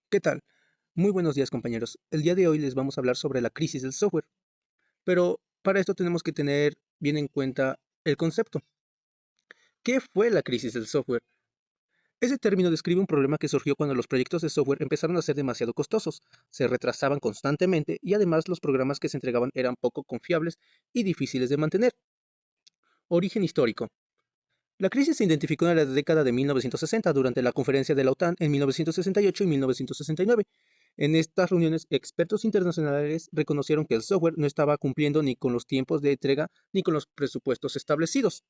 ¿Qué tal? Muy buenos días, compañeros. El día de hoy les vamos a hablar sobre la crisis del software, pero para esto tenemos que tener bien en cuenta el concepto. ¿Qué fue la crisis del software? Ese término describe un problema que surgió cuando los proyectos de software empezaron a ser demasiado costosos, se retrasaban constantemente y además los programas que se entregaban eran poco confiables y difíciles de mantener. Origen histórico. La crisis se identificó en la década de 1960 durante la conferencia de la OTAN en 1968 y 1969. En estas reuniones, expertos internacionales reconocieron que el software no estaba cumpliendo ni con los tiempos de entrega ni con los presupuestos establecidos.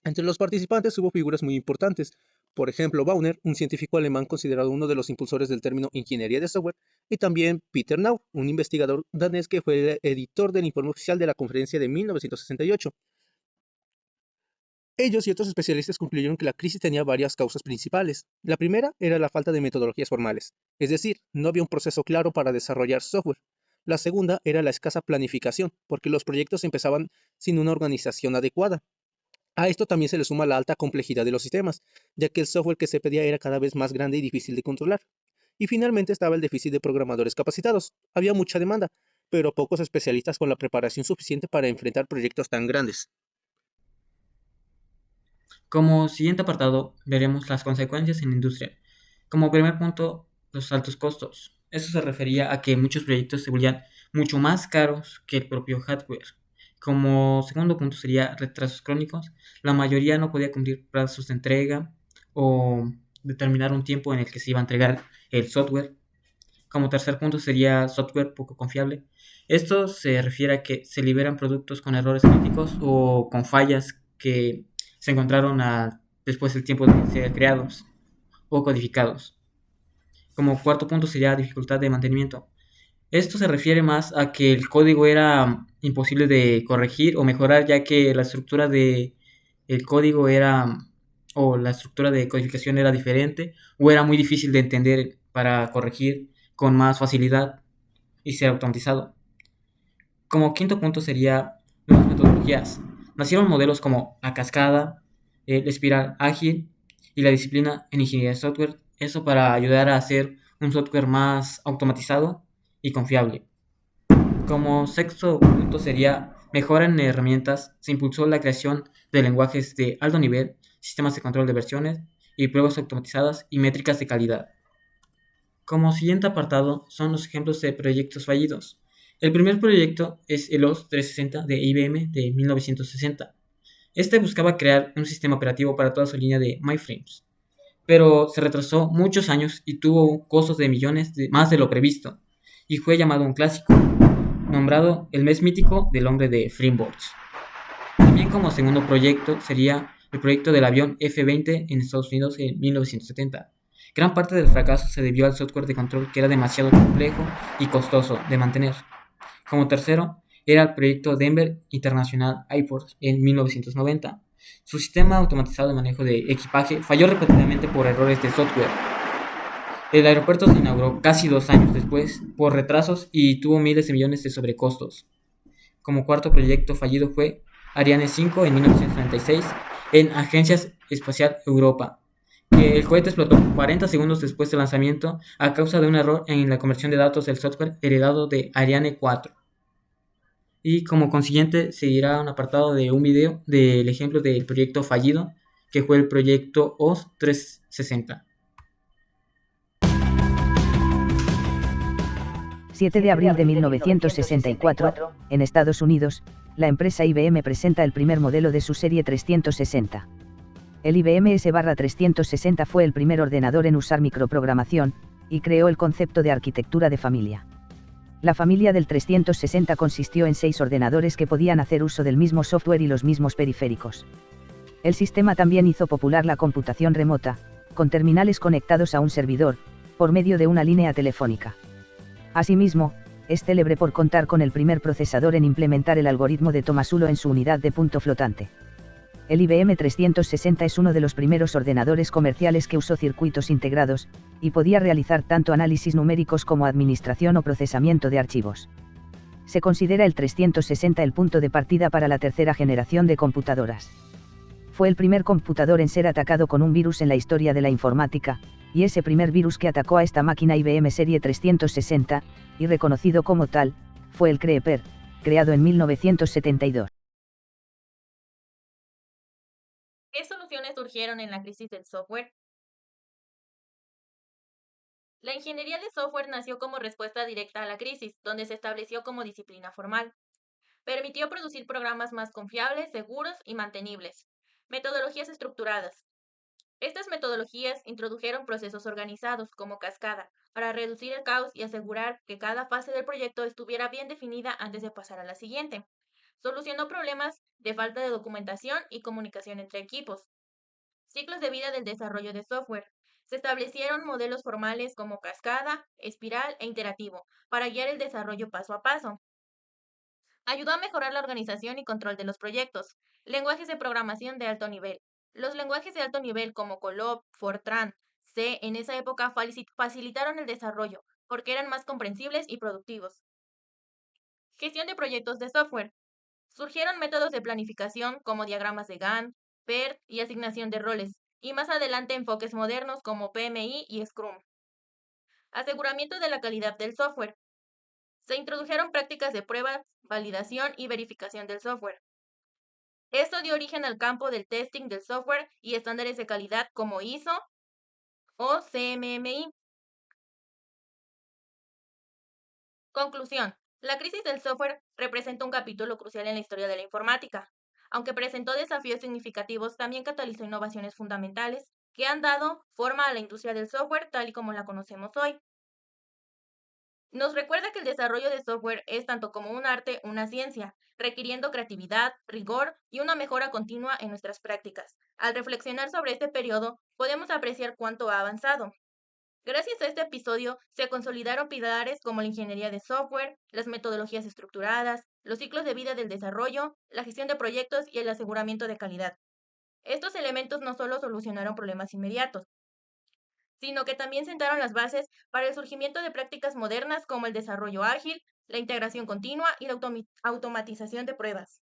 Entre los participantes hubo figuras muy importantes. Por ejemplo, Bauer, un científico alemán considerado uno de los impulsores del término ingeniería de software, y también Peter Nau, un investigador danés que fue el editor del informe oficial de la conferencia de 1968. Ellos y otros especialistas concluyeron que la crisis tenía varias causas principales. La primera era la falta de metodologías formales, es decir, no había un proceso claro para desarrollar software. La segunda era la escasa planificación, porque los proyectos empezaban sin una organización adecuada. A esto también se le suma la alta complejidad de los sistemas, ya que el software que se pedía era cada vez más grande y difícil de controlar. Y finalmente estaba el déficit de programadores capacitados. Había mucha demanda, pero pocos especialistas con la preparación suficiente para enfrentar proyectos tan grandes. Como siguiente apartado, veremos las consecuencias en la industria. Como primer punto, los altos costos. Eso se refería a que muchos proyectos se volvían mucho más caros que el propio hardware. Como segundo punto sería retrasos crónicos. La mayoría no podía cumplir plazos de entrega o determinar un tiempo en el que se iba a entregar el software. Como tercer punto sería software poco confiable. Esto se refiere a que se liberan productos con errores críticos o con fallas que se encontraron después del tiempo de ser creados o codificados. Como cuarto punto sería dificultad de mantenimiento. Esto se refiere más a que el código era imposible de corregir o mejorar, ya que la estructura de el código era o la estructura de codificación era diferente o era muy difícil de entender para corregir con más facilidad y ser automatizado. Como quinto punto sería nuevas metodologías. Nacieron modelos como la cascada, el espiral ágil y la disciplina en ingeniería de software. Eso para ayudar a hacer un software más automatizado y confiable. Como sexto punto sería mejora en herramientas. Se impulsó la creación de lenguajes de alto nivel, sistemas de control de versiones y pruebas automatizadas y métricas de calidad. Como siguiente apartado son los ejemplos de proyectos fallidos. El primer proyecto es el OS 360 de IBM de 1960. Este buscaba crear un sistema operativo para toda su línea de mainframes, pero se retrasó muchos años y tuvo costos de millones más de lo previsto, y fue llamado un clásico, nombrado el mes mítico del hombre de Frameworks. También como segundo proyecto sería el proyecto del avión F-20 en Estados Unidos en 1970. Gran parte del fracaso se debió al software de control que era demasiado complejo y costoso de mantener. Como tercero, era el proyecto Denver International Airport en 1990. Su sistema automatizado de manejo de equipaje falló repetidamente por errores de software. El aeropuerto se inauguró casi 2 años después por retrasos y tuvo miles de millones de sobrecostos. Como cuarto proyecto fallido fue Ariane 5 en 1996 en Agencia Espacial Europa, que el cohete explotó 40 segundos después del lanzamiento a causa de un error en la conversión de datos del software heredado de Ariane 4. Y como consiguiente seguirá un apartado de un video del ejemplo del proyecto fallido, que fue el proyecto OS 360. 7 de abril de 1964, en Estados Unidos, la empresa IBM presenta el primer modelo de su serie 360. El IBM S/360 fue el primer ordenador en usar microprogramación, y creó el concepto de arquitectura de familia. La familia del 360 consistió en 6 ordenadores que podían hacer uso del mismo software y los mismos periféricos. El sistema también hizo popular la computación remota, con terminales conectados a un servidor, por medio de una línea telefónica. Asimismo, es célebre por contar con el primer procesador en implementar el algoritmo de Tomasulo en su unidad de punto flotante. El IBM 360 es uno de los primeros ordenadores comerciales que usó circuitos integrados, y podía realizar tanto análisis numéricos como administración o procesamiento de archivos. Se considera el 360 el punto de partida para la tercera generación de computadoras. Fue el primer computador en ser atacado con un virus en la historia de la informática, y ese primer virus que atacó a esta máquina IBM Serie 360, y reconocido como tal, fue el Creeper, creado en 1972. ¿Qué soluciones surgieron en la crisis del software? La ingeniería de software nació como respuesta directa a la crisis, donde se estableció como disciplina formal. Permitió producir programas más confiables, seguros y mantenibles. Metodologías estructuradas. Estas metodologías introdujeron procesos organizados como cascada para reducir el caos y asegurar que cada fase del proyecto estuviera bien definida antes de pasar a la siguiente. Solucionó problemas de falta de documentación y comunicación entre equipos. Ciclos de vida del desarrollo de software. Se establecieron modelos formales como cascada, espiral e iterativo para guiar el desarrollo paso a paso. Ayudó a mejorar la organización y control de los proyectos. Lenguajes de programación de alto nivel. Los lenguajes de alto nivel como Colab, Fortran, C en esa época facilitaron el desarrollo porque eran más comprensibles y productivos. Gestión de proyectos de software. Surgieron métodos de planificación como diagramas de Gantt, PERT y asignación de roles, y más adelante enfoques modernos como PMI y Scrum. Aseguramiento de la calidad del software. Se introdujeron prácticas de prueba, validación y verificación del software. Esto dio origen al campo del testing del software y estándares de calidad como ISO o CMMI. Conclusión. La crisis del software representa un capítulo crucial en la historia de la informática. Aunque presentó desafíos significativos, también catalizó innovaciones fundamentales que han dado forma a la industria del software tal y como la conocemos hoy. Nos recuerda que el desarrollo de software es tanto como un arte, una ciencia, requiriendo creatividad, rigor y una mejora continua en nuestras prácticas. Al reflexionar sobre este periodo, podemos apreciar cuánto ha avanzado. Gracias a este episodio, se consolidaron pilares como la ingeniería de software, las metodologías estructuradas, los ciclos de vida del desarrollo, la gestión de proyectos y el aseguramiento de calidad. Estos elementos no solo solucionaron problemas inmediatos, sino que también sentaron las bases para el surgimiento de prácticas modernas como el desarrollo ágil, la integración continua y la automatización de pruebas.